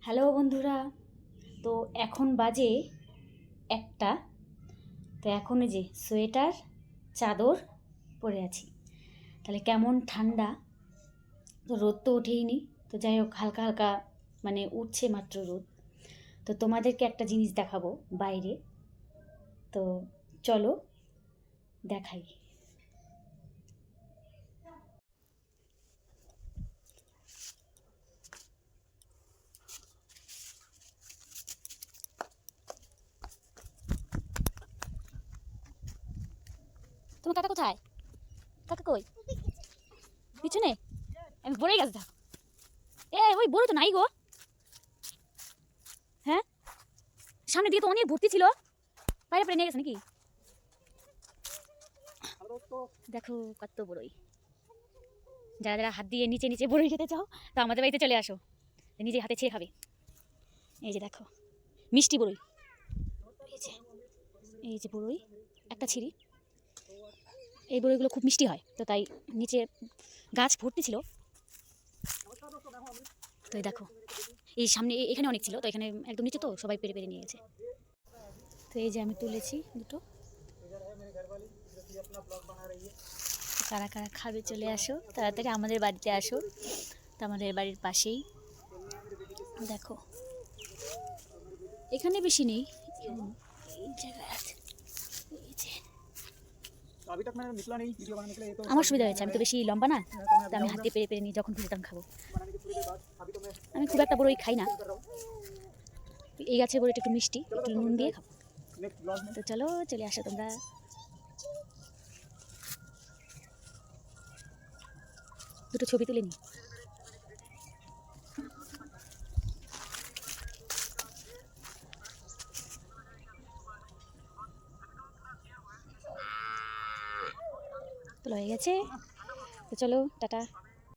Hello বন্ধুরা। তো এখন বাজে 1টা। তো এখন এই যে সোয়েটার চাদর পরে আছি। তাহলে কেমন ঠান্ডা। তো রোদ তো ওঠেইনি, তো যাই হোক হালকা হালকা মানে উঠছে মাত্র রোদ। তো তোমাদেরকে একটা জিনিস দেখাবো বাইরে। তো চলো দেখাই। তোমার কাকা কোথায়? কাকা কই? পিছনে? আমি বড়ই গেছে। এ ওই বড় তো নাই গো। হ্যাঁ, সামনে দিয়ে তো অনেক ভর্তি ছিল, বাইরে পরে নিয়ে গেছে নাকি? দেখো কত বড়ই। যারা যারা হাত দিয়ে নিচে নিচে বড়ই খেতে চাও তো আমাদের বাড়িতে চলে আসো, নিজে হাতে ছেড়ে খাবে। এই যে দেখো মিষ্টি বড়ই। এই যে বড়ই একটা ছিঁড়ি। এই বড়ইগুলো খুব মিষ্টি হয়, তো তাই নিচে গাছ ভর্তি ছিল। তো এই দেখো এই সামনে এখানে অনেক ছিল, তো এখানে একদম নিচে তো সবাই পেরে পেরে নিয়ে গেছে। তো এই যে আমি তুলেছি দুটো। কারা কারা খাবে চলে আসো তাড়াতাড়ি, আমাদের বাড়িতে আসো। তো আমাদের বাড়ির পাশেই দেখো, এখানে বেশি নেই, এই জায়গায় আছে। আমার সুবিধা হয়েছে, আমি তো বেশি লম্বা না, তো আমি হাতে পেরে পেরে নিয়ে যখন খুশি তখন খাবো। আমি খুব একটা বড়ই খাই না, এই গাছের বড়িটা একটু মিষ্টি, একটু নুন দিয়ে খাবো। তো চলো চলে আসো তোমরা। দুটো ছবি তুলে নি। তোলা হয়ে গেছে, তো চলো টাটা।